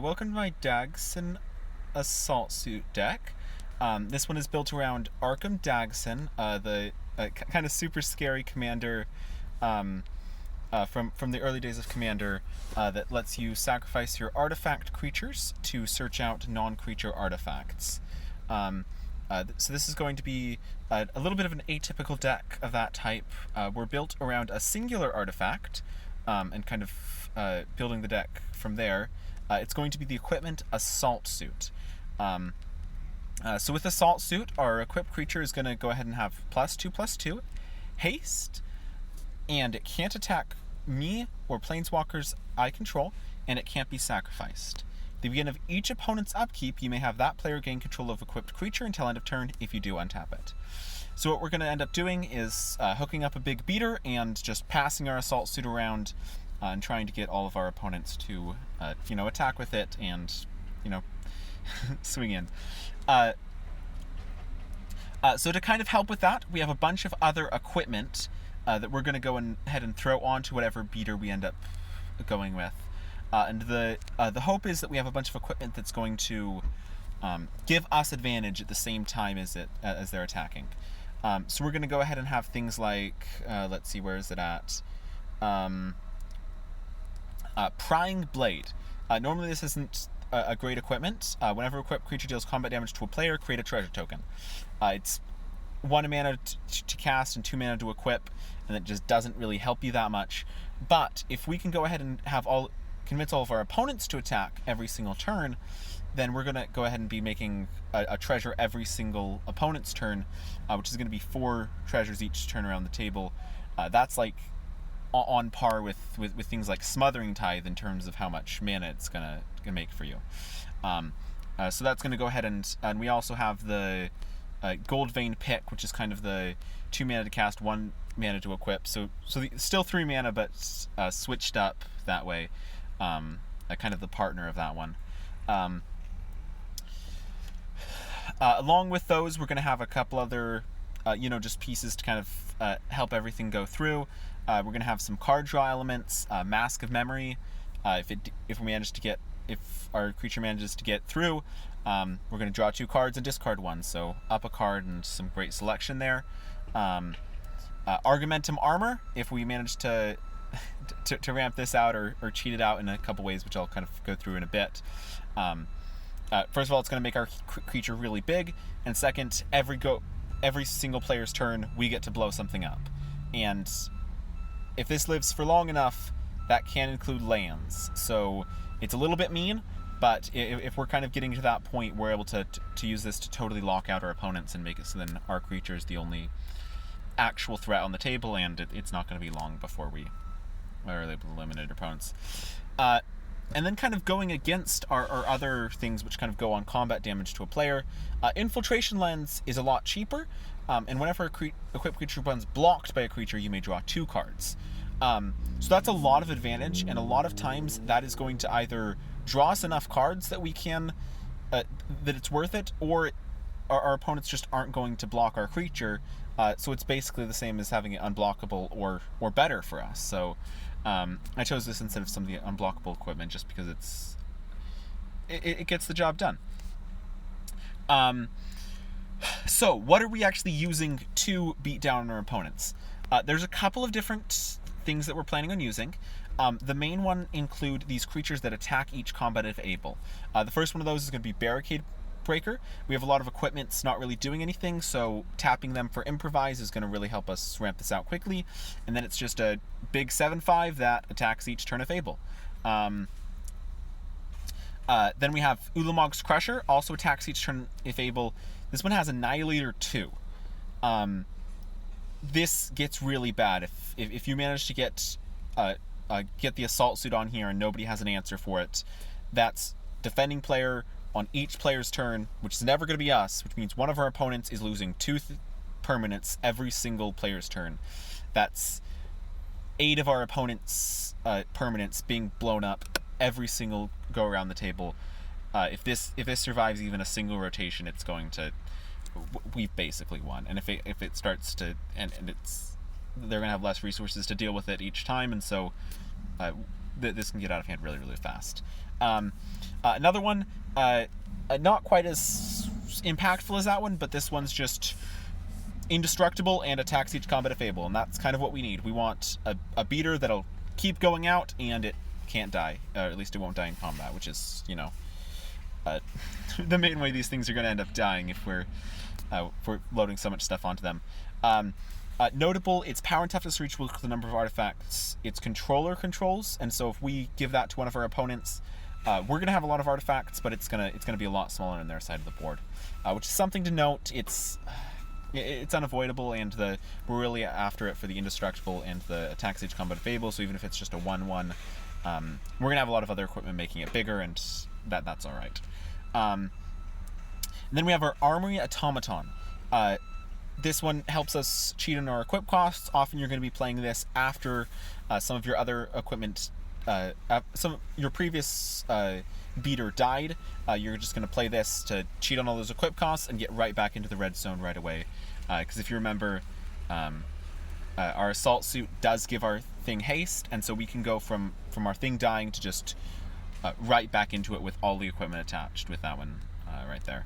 Welcome to my Dagson Assault Suit deck. This one is built around Arkham Dagson, the kind of super scary commander from the early days of Commander that lets you sacrifice your artifact creatures to search out non-creature artifacts. So this is going to be a little bit of an atypical deck of that type. We're built around a singular artifact and kind of building the deck from there. It's going to be the equipment Assault Suit. So with Assault Suit, our equipped creature is going to go ahead and have +2/+2 haste, and it can't attack me or planeswalkers I control, and it can't be sacrificed. At the beginning of each opponent's upkeep, you may have that player gain control of equipped creature until end of turn. If you do, untap it. So what we're going to end up doing is hooking up a big beater and just passing our Assault Suit around and trying to get all of our opponents to, attack with it and, swing in. So to kind of help with that, we have a bunch of other equipment that we're going to go ahead and throw onto whatever beater we end up going with. And the hope is that we have a bunch of equipment that's going to give us advantage at the same time as they're attacking. So we're going to go ahead and have things like, let's see, where is it at? Prying Blade. Normally this isn't a great equipment. Whenever equipped creature deals combat damage to a player, create a treasure token. It's 1 mana to cast and 2 mana to equip, and it just doesn't really help you that much. But if we can go ahead and convince all of our opponents to attack every single turn, then we're going to go ahead and be making a treasure every single opponent's turn, which is going to be 4 treasures each turn around the table. That's like on par with things like Smothering Tithe in terms of how much mana it's gonna make for you. So that's gonna go ahead and we also have the Goldvein Pick, which is kind of the 2 mana to cast, 1 mana to equip. So still 3 mana, but switched up that way. Kind of the partner of that one. Along with those, we're gonna have a couple other just pieces to kind of help everything go through. We're going to have some card draw elements, Mask of Memory. If our creature manages to get through, we're going to draw 2 cards and discard 1. So up a card and some great selection there. Argumentum Armor, if we manage to ramp this out or cheat it out in a couple ways, which I'll kind of go through in a bit. First of all, it's going to make our creature really big, and second, every single player's turn, we get to blow something up. And if this lives for long enough, that can include lands. So it's a little bit mean, but if we're kind of getting to that point, we're able to use this to totally lock out our opponents and make it so then our creature is the only actual threat on the table, and it's not going to be long before we are able to eliminate our opponents. And then kind of going against our other things which kind of go on combat damage to a player, Infiltration Lens is a lot cheaper, and whenever equipped creature runs blocked by a creature, you may draw 2 cards. So that's a lot of advantage, and a lot of times that is going to either draw us enough cards that we can, that it's worth it, or our opponents just aren't going to block our creature. So it's basically the same as having it unblockable or better for us. So I chose this instead of some of the unblockable equipment just because it gets the job done. So what are we actually using to beat down our opponents? There's a couple of different things that we're planning on using. The main one include these creatures that attack each combat if able. The first one of those is going to be Barricade Breaker. We have a lot of equipment that's not really doing anything, so tapping them for Improvise is going to really help us ramp this out quickly. And then it's just a big 7/5 that attacks each turn if able. Then we have Ulamog's Crusher, also attacks each turn if able. This one has Annihilator 2. This gets really bad if you manage to get the Assault Suit on here and nobody has an answer for it. That's defending player on each player's turn, which is never going to be us, which means one of our opponents is losing 2 permanents every single player's turn. That's 8 of our opponents' permanents being blown up every single go around the table. If this survives even a single rotation, it's going to, we've basically won. And if it starts to, and they're going to have less resources to deal with it each time, and so this can get out of hand really, really fast. Another one, not quite as impactful as that one, but this one's just indestructible and attacks each combat of Fable, and that's kind of what we need. We want a beater that'll keep going out and it can't die, or at least it won't die in combat, which is, you know, the main way these things are going to end up dying if we're loading so much stuff onto them. Notable, its power and toughness are equal to the number of artifacts its controller controls, and so if we give that to one of our opponents, we're going to have a lot of artifacts, but it's gonna be a lot smaller on their side of the board, which is something to note. It's unavoidable, and we're really after it for the indestructible and the attack stage combat of Fable, so even if it's just a 1/1, we're going to have a lot of other equipment making it bigger, and that's alright. And then we have our Armory Automaton. This one helps us cheat on our equip costs. Often you're going to be playing this after some of your other equipment, some of your previous beater died. You're just going to play this to cheat on all those equip costs and get right back into the red zone right away. Because if you remember, our assault suit does give our thing haste, and so we can go from our thing dying to just right back into it with all the equipment attached with that one right there.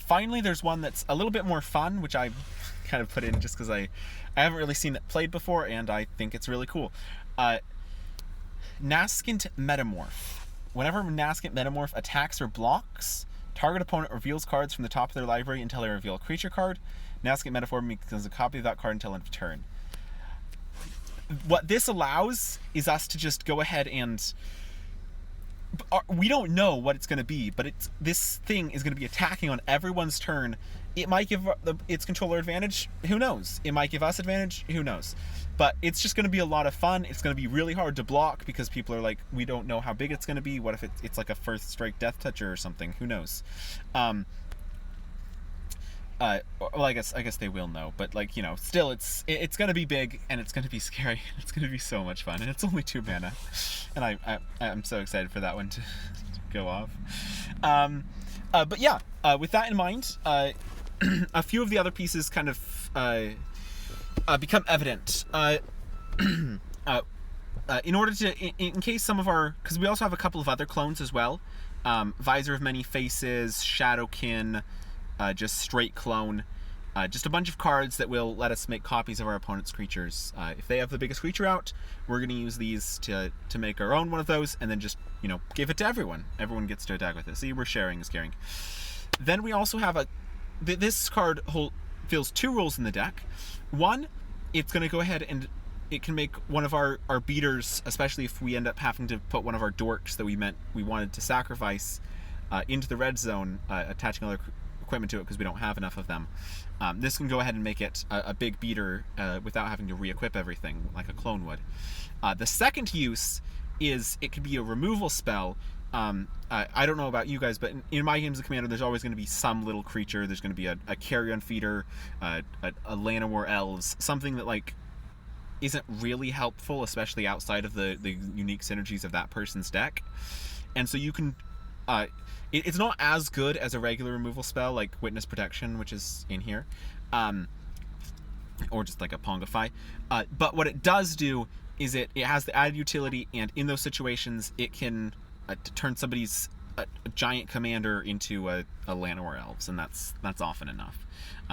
Finally, there's one that's a little bit more fun, which I kind of put in just because I haven't really seen it played before, and I think it's really cool. Nascent Metamorph. Whenever Nascent Metamorph attacks or blocks, target opponent reveals cards from the top of their library until they reveal a creature card. Nascent Metamorph becomes a copy of that card until end of turn. What this allows is us to just go ahead and... we don't know what it's going to be, but this thing is going to be attacking on everyone's turn. It might give its controller advantage. Who knows? It might give us advantage. Who knows? But it's just going to be a lot of fun. It's going to be really hard to block because people are like, we don't know how big it's going to be. What if it's like a first strike death toucher or something? Who knows? Well, I guess they will know, but like, you know, still it's going to be big, and it's going to be scary. It's going to be so much fun, and it's only 2 mana, and I'm so excited for that one to go off. But yeah, with that in mind, a few of the other pieces kind of become evident. In order to, in case some of our, because we also have a couple of other clones as well, Visor of Many Faces, Shadowkin, just straight clone, just a bunch of cards that will let us make copies of our opponent's creatures. If they have the biggest creature out, we're going to use these to make our own one of those, and then just, you know, give it to everyone. Everyone gets to attack with it. See, we're sharing is caring. Then we also have this card fills 2 roles in the deck. One, it's going to go ahead and it can make one of our beaters, especially if we end up having to put one of our dorks that we wanted to sacrifice into the red zone, attaching other equipment to it because we don't have enough of them. This can go ahead and make it a big beater without having to re-equip everything like a clone would. The second use is it could be a removal spell. I don't know about you guys, but in my games of Commander, there's always going to be some little creature. There's going to be a carrion feeder, a Llanowar Elves, something that like isn't really helpful, especially outside of the unique synergies of that person's deck. And so you can... it's not as good as a regular removal spell like Witness Protection, which is in here, or just like a Pongify. But what it does do is it has the added utility, and in those situations, it can turn somebody's a giant commander into a Llanowar Elves, and that's often enough.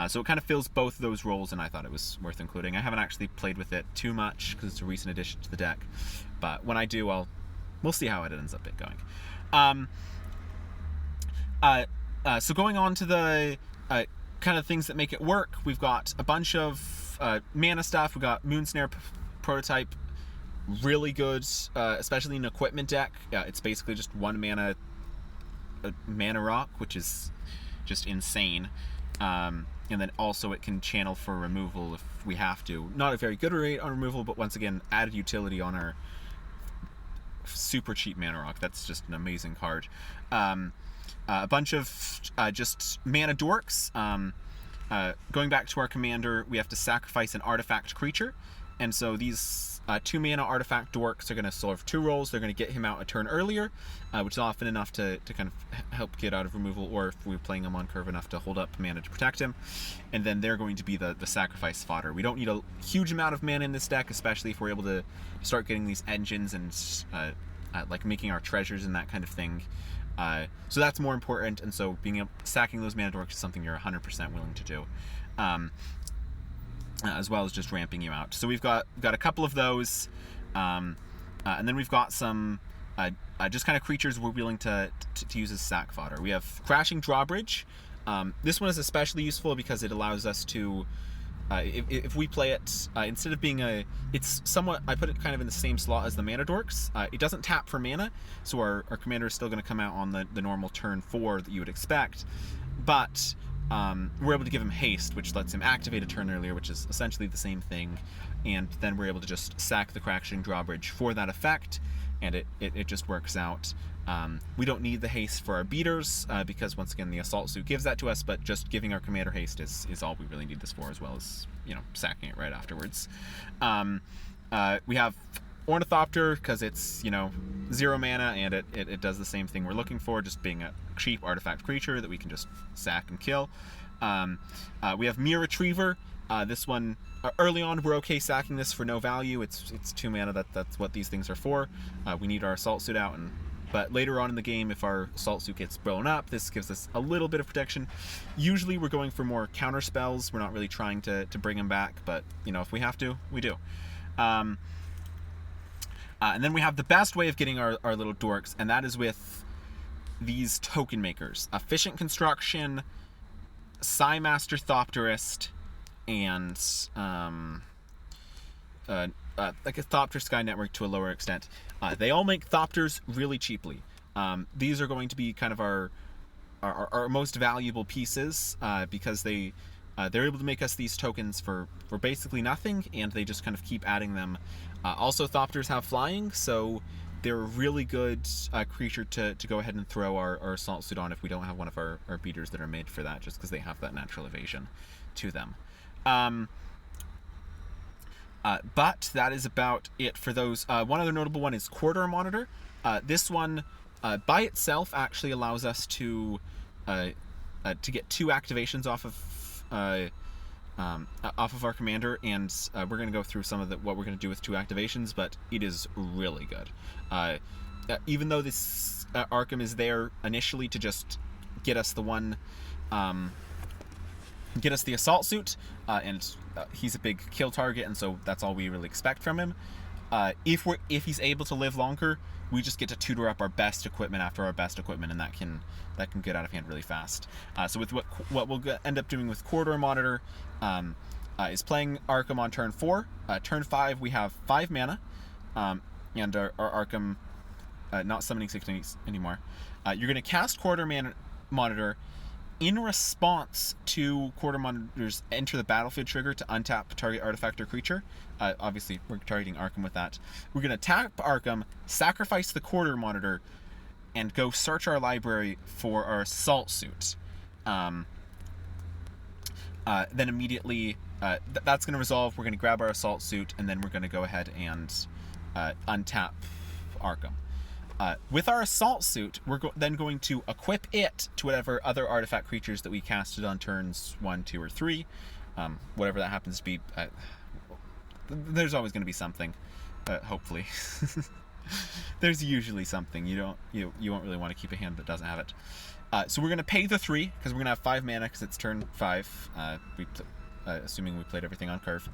So it kind of fills both of those roles, and I thought it was worth including. I haven't actually played with it too much because it's a recent addition to the deck, but when I do, we'll see how it ends up going. So going on to the kind of things that make it work, we've got a bunch of mana stuff. We've got Moonsnare Prototype, really good, especially in an equipment deck. It's basically just 1 mana rock, which is just insane. And then also it can channel for removal if we have to. Not a very good rate on removal, but once again, added utility on our super cheap mana rock. That's just an amazing card. A bunch of just mana dorks. Going back to our commander, we have to sacrifice an artifact creature, and so these 2 mana artifact dorks are going to serve 2 roles. They're going to get him out a turn earlier, which is often enough to kind of help get out of removal, or if we're playing him on curve, enough to hold up mana to protect him. And then they're going to be the sacrifice fodder. We don't need a huge amount of mana in this deck, especially if we're able to start getting these engines and like making our treasures and that kind of thing. So that's more important, and so sacking those mana dorks is something you're 100% willing to do, as well as just ramping you out. So we've got a couple of those, and then we've got some just kind of creatures we're willing to use as sack fodder. We have Crashing Drawbridge. This one is especially useful because it allows us to, if we play it, instead of being it's somewhat, I put it kind of in the same slot as the Mana Dorks. It doesn't tap for mana, so our commander is still going to come out on the normal turn 4 that you would expect, but we're able to give him haste, which lets him activate a turn earlier, which is essentially the same thing, and then we're able to just sack the Crashing Drawbridge for that effect, and it just works out. We don't need the haste for our beaters, because once again the Assault Suit gives that to us, but just giving our commander haste is all we really need this for, as well as, sacking it right afterwards. We have Ornithopter, because it's, 0 mana, and it does the same thing we're looking for, just being a cheap artifact creature that we can just sack and kill. We have Mere Retriever. This one, early on, we're okay sacking this for no value. It's 2 mana, that's what these things are for. We need our Assault Suit out, but later on in the game, if our Assault Suit gets blown up, this gives us a little bit of protection. Usually we're going for more counter spells. We're not really trying to bring him back, but, if we have to, we do. And then we have the best way of getting our little dorks, and that is with these token makers. Efficient Construction, Psymaster Thopterist, and like a Thopter Sky Network to a lower extent. They all make Thopters really cheaply. These are going to be kind of our most valuable pieces, because they're able to make us these tokens for basically nothing, and they just kind of keep adding them. Also, Thopters have flying, so they're a really good creature to go ahead and throw our Assault Suit on if we don't have one of our beaters that are made for that, just because they have that natural evasion to them. But that is about it for those. One other notable one is Corridor Monitor. This one, by itself, actually allows us to get 2 activations off of our commander, and we're going to go through some of what we're going to do with 2 activations, but it is really good. Even though this Arkham is there initially to just get us the one, get us the Assault Suit, and he's a big kill target, and so that's all we really expect from him. If he's able to live longer, we just get to tutor up our best equipment after our best equipment, and that can get out of hand really fast. So with what we'll end up doing with Corridor Monitor, is playing Arkham on turn 4. Turn 5 we have 5 mana, and our Arkham not summoning 16 anymore. You're going to cast Corridor Monitor in response to Corridor Monitor's Enter the Battlefield trigger to untap target artifact or creature. Obviously, we're targeting Arkham with that. We're going to tap Arkham, sacrifice the Corridor Monitor, and go search our library for our Assault Suit. Then immediately, that's going to resolve. We're going to grab our Assault Suit, and then we're going to go ahead and untap Arkham. With our Assault Suit, we're then going to equip it to whatever other artifact creatures that we casted on turns 1, 2, or 3. Whatever that happens to be. There's always going to be something, hopefully. There's usually something. You won't really want to keep a hand that doesn't have it. So we're going to pay the 3, because we're going to have 5 mana, because it's turn 5, assuming we played everything on curve.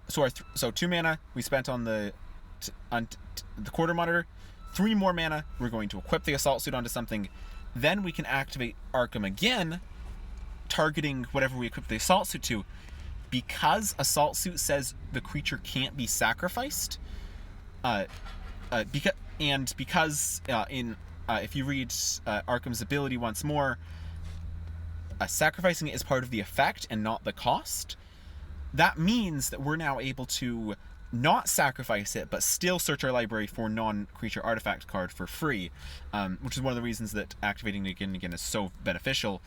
So 2 mana we spent on the Corridor Monitor. 3 more mana, we're going to equip the Assault Suit onto something. Then we can activate Arkham again, targeting whatever we equip the Assault Suit to. Because Assault Suit says the creature can't be sacrificed, because if you read Arkham's ability once more, sacrificing it is part of the effect and not the cost. That means that we're now able to not sacrifice it, but still search our library for non-creature artifact card for free, which is one of the reasons that activating it again and again is so beneficial.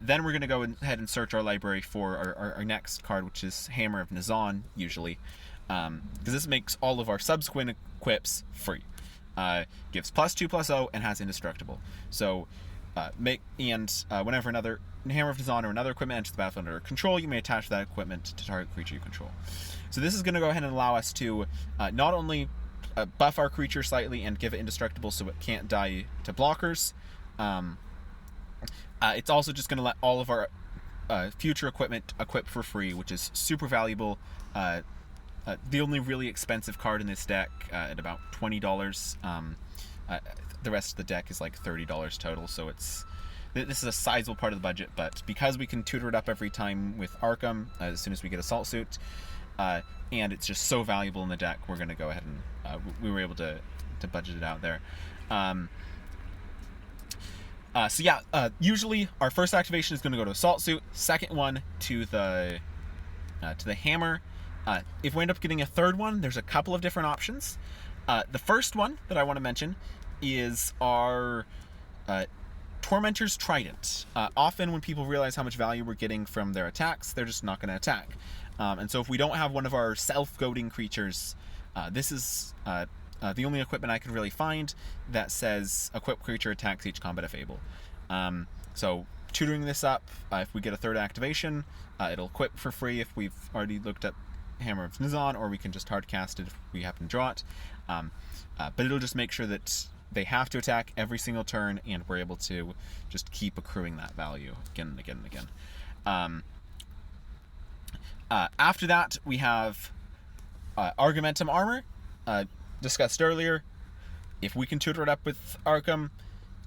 Then we're going to go ahead and search our library for our next card, which is Hammer of Nazan, usually, because this makes all of our subsequent equips free. Gives +2/+0 and has indestructible. So whenever another Hammer of Nazan or another equipment enters the battlefield under control, you may attach that equipment to target creature you control. So this is going to go ahead and allow us to not only buff our creature slightly and give it indestructible so it can't die to blockers. It's also just going to let all of our future equipment equip for free, which is super valuable. The only really expensive card in this deck at about $20. The rest of the deck is like $30 total, so this is a sizable part of the budget, but because we can tutor it up every time with Arkham as soon as we get Assault Suit, and it's just so valuable in the deck, we're going to go ahead and we were able to budget it out there. Usually our first activation is going to go to Assault Suit, second one to the Hammer. If we end up getting a third one, there's a couple of different options. The first one that I want to mention is our Tormentor's Trident. Often when people realize how much value we're getting from their attacks, they're just not going to attack. And so if we don't have one of our self-goading creatures, this is the only equipment I could really find that says equip creature attacks each combat if able. So tutoring this up, if we get a third activation, it'll equip for free if we've already looked up Hammer of Nizan, or we can just hard cast it if we happen to draw it. But it'll just make sure that they have to attack every single turn, and we're able to just keep accruing that value again and again and again. After that, we have Argumentum Armor, discussed earlier. If we can tutor it up with Arkham,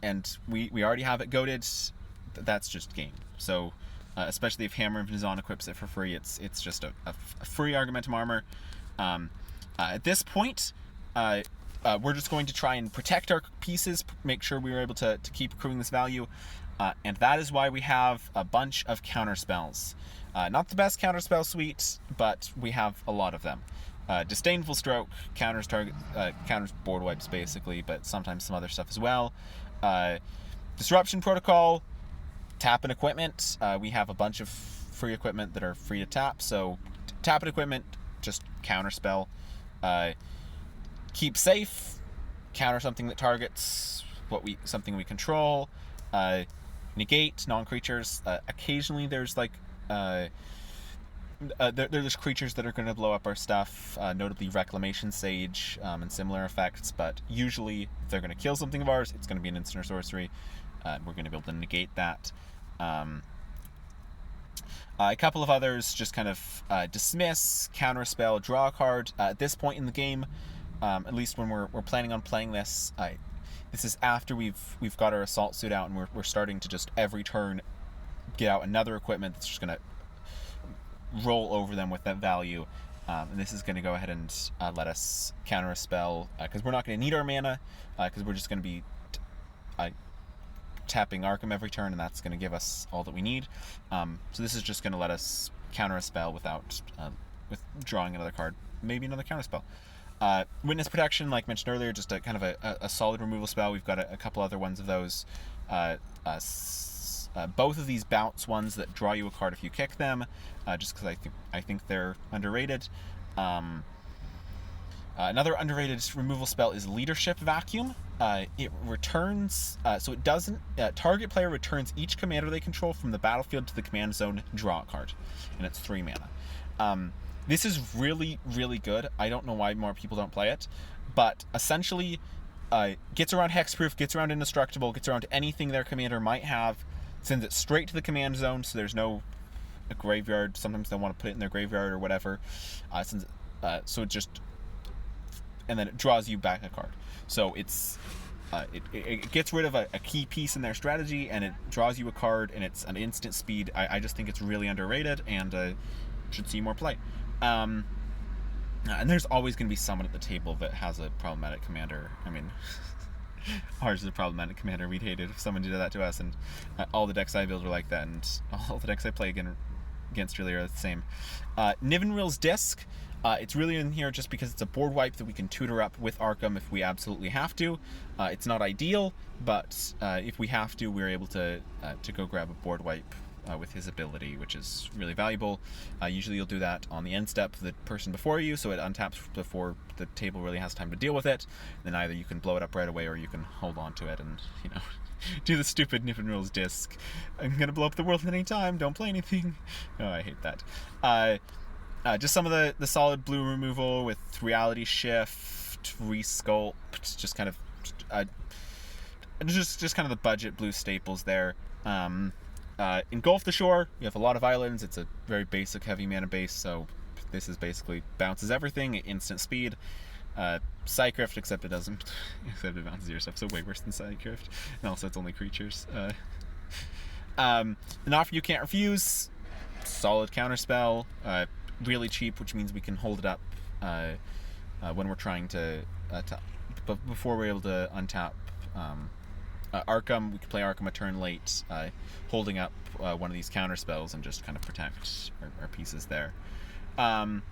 and we already have it goaded, that's just game. So, especially if Hammer of Nizan equips it for free, it's just a free Argumentum Armor. At this point, we're just going to try and protect our pieces, make sure we were able to keep accruing this value, and that is why we have a bunch of counter spells. Not the best counter spell suite, but we have a lot of them. Disdainful Stroke counters board wipes basically, but sometimes some other stuff as well. Disruption Protocol, tap and equipment. We have a bunch of free equipment that are free to tap, so tap and equipment, just counter spell. Keep Safe, counter something that targets something we control. Negate non-creatures. Occasionally there's like there's creatures that are going to blow up our stuff, notably Reclamation Sage and similar effects, but usually if they're going to kill something of ours, it's going to be an instant or sorcery. We're going to be able to negate that. A couple of others, just kind of dismiss, counterspell, draw a card. At this point in the game, at least when we're planning on playing this, this is after we've got our Assault Suit out, and we're starting to just every turn get out another equipment that's just going to roll over them with that value. And this is going to go ahead and let us counter a spell, because we're not going to need our mana, because we're just going to be tapping Arkham every turn, and that's going to give us all that we need. So this is just going to let us counter a spell with drawing another card, maybe another counter spell. Witness Protection, like mentioned earlier, just a kind of a solid removal spell. We've got a couple other ones of those. Both of these bounce ones that draw you a card if you kick them, just because I think they're underrated. Another underrated removal spell is Leadership Vacuum. It returns, so it doesn't, target player returns each commander they control from the battlefield to the command zone, draw a card, and it's 3 mana. This is really, really good. I don't know why more people don't play it, but essentially gets around Hexproof, gets around Indestructible, gets around anything their commander might have, sends it straight to the command zone, so there's no a graveyard. Sometimes they want to put it in their graveyard or whatever. So it just, and then it draws you back a card. So it's it gets rid of a key piece in their strategy, and it draws you a card, and it's an instant speed. I just think it's really underrated, and should see more play. And there's always going to be someone at the table that has a problematic commander. I mean, ours is a problematic commander. We'd hate it if someone did that to us, and all the decks I build are like that, and all the decks I play against really are the same. Nivenril's Disc. It's really in here just because it's a board wipe that we can tutor up with Arkham if we absolutely have to. It's not ideal, but if we have to, we're able to go grab a board wipe with his ability, which is really valuable. Usually you'll do that on the end step of the person before you, so it untaps before the table really has time to deal with it. Then either you can blow it up right away, or you can hold on to it and, do the stupid Nivenril's Disc. I'm gonna blow up the world at any time, don't play anything. Oh, I hate that. Just some of the solid blue removal with Reality Shift, resculpt, just kind of just kind of the budget blue staples there. Engulf the Shore, you have a lot of islands. It's a very basic heavy mana base, so this is basically bounces everything, instant speed. Psycrift, except it doesn't, except it bounces your stuff, so way worse than Psycrift. And also it's only creatures. An offer you can't refuse, solid counterspell, really cheap, which means we can hold it up when we're trying to before we're able to untap Arkham. We can play Arkham a turn late, holding up one of these counter spells and just kind of protect our pieces there. And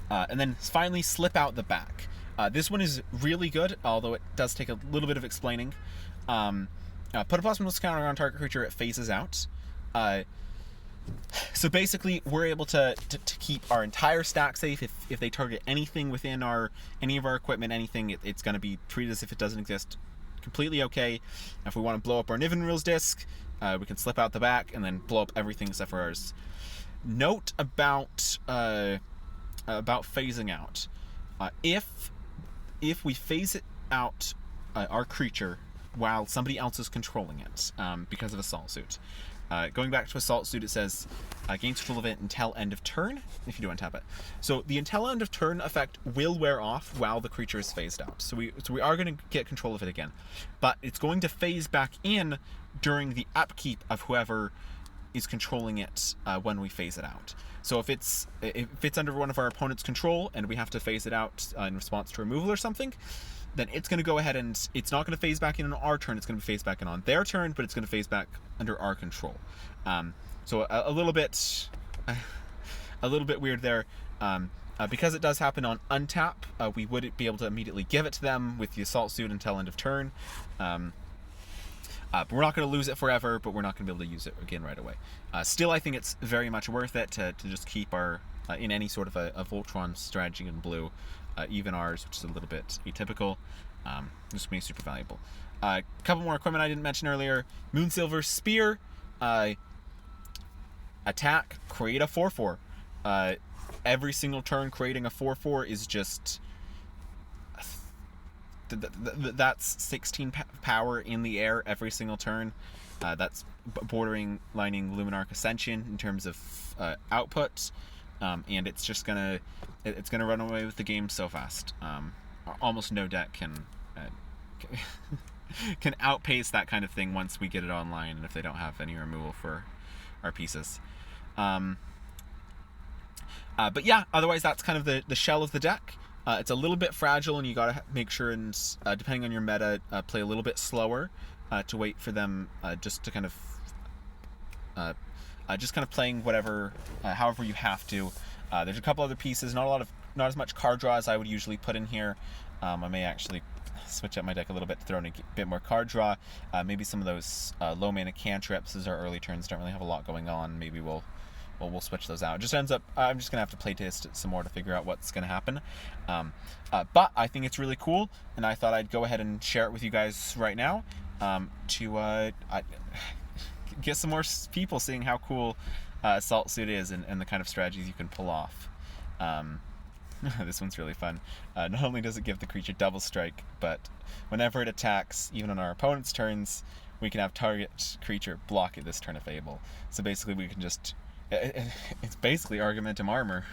then finally slip out the back. This one is really good, although it does take a little bit of explaining. Put a +1/+1 counter on target creature, it phases out. So basically, we're able to keep our entire stack safe. If they target anything within any of our equipment, anything, it's going to be treated as if it doesn't exist. Completely okay. If we want to blow up our Niven Rules disc, we can slip out the back and then blow up everything except for ours. Note about phasing out. If we phase it out, our creature, while somebody else is controlling it, because of Assault Suit. Going back to Assault Suit, it says gains control of it until end of turn, if you do untap it. So the until end of turn effect will wear off while the creature is phased out. So we are going to get control of it again. But it's going to phase back in during the upkeep of whoever is controlling it when we phase it out. So if it's under one of our opponent's control and we have to phase it out in response to removal or something, then it's going to go ahead and it's not going to phase back in on our turn. It's going to phase back in on their turn, but it's going to phase back under our control. So a little bit weird there. Because it does happen on untap, we wouldn't be able to immediately give it to them with the Assault Suit until end of turn. But we're not going to lose it forever, but we're not going to be able to use it again right away. Still, I think it's very much worth it to just keep our, in any sort of a Voltron strategy in blue, even ours, which is a little bit atypical. This is going to be super valuable. A couple more equipment I didn't mention earlier. Moonsilver Spear. Attack, create a 4/4. Every single turn creating a 4/4 is just... that's 16 power in the air every single turn. That's bordering lining Luminarch Ascension in terms of output, and it's just gonna run away with the game so fast. Almost no deck can outpace that kind of thing once we get it online, and if they don't have any removal for our pieces. But yeah, otherwise that's kind of the shell of the deck. It's a little bit fragile, and you gotta make sure, and depending on your meta, play a little bit slower to wait for them just to kind of playing whatever, however you have to. There's a couple other pieces, not as much card draw as I would usually put in here. I may actually switch up my deck a little bit to throw in a bit more card draw. Maybe some of those low mana cantrips, as our early turns don't really have a lot going on. Maybe we'll switch those out. It just ends up, I'm just going to have to play test it some more to figure out what's going to happen. But I think it's really cool, and I thought I'd go ahead and share it with you guys right now to get some more people seeing how cool Assault Suit is and the kind of strategies you can pull off. This one's really fun. Not only does it give the creature double strike, but whenever it attacks, even on our opponent's turns, we can have target creature block it this turn if able. So basically we can just... it's basically Argumentum Armor,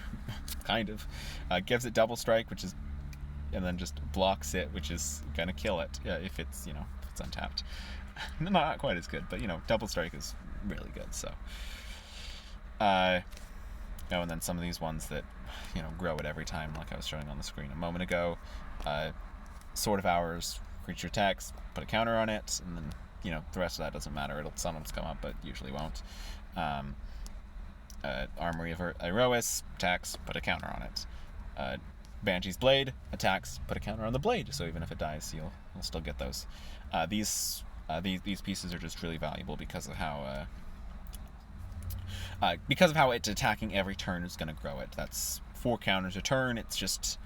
kind of. Gives it double strike, and then just blocks it, which is gonna kill it if it's untapped. Not quite as good, but double strike is really good. So, and then some of these ones that grow it every time, like I was showing on the screen a moment ago. Sword of Hours, creature attacks, put a counter on it, and then the rest of that doesn't matter. It'll sometimes come up, but usually won't. Armory of Iroas, attacks, put a counter on it. Banshee's Blade, attacks, put a counter on the blade, so even if it dies, you'll still get those. These pieces are just really valuable because of how it's attacking every turn is going to grow it. That's 4 counters a turn. It's just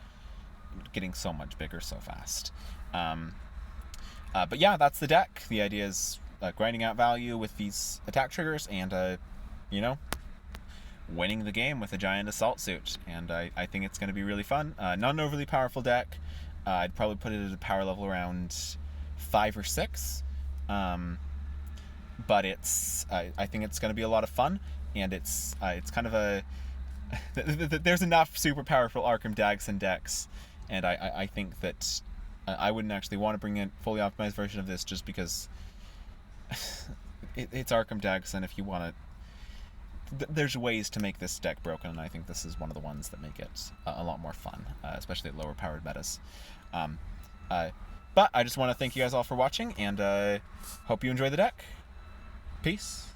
getting so much bigger so fast. But yeah, that's the deck. The idea is grinding out value with these attack triggers, and winning the game with a giant assault suit, and I think it's going to be really fun. Not an overly powerful deck. I'd probably put it at a power level around 5 or 6, but I think it's going to be a lot of fun, and it's kind of a there's enough super powerful Arkham Dagsson decks, and I think that I wouldn't actually want to bring in a fully optimized version of this just because it's Arkham Dagsson. If you want to, there's ways to make this deck broken, and I think this is one of the ones that make it a lot more fun, especially at lower powered metas. But I just want to thank you guys all for watching, and hope you enjoy the deck. Peace.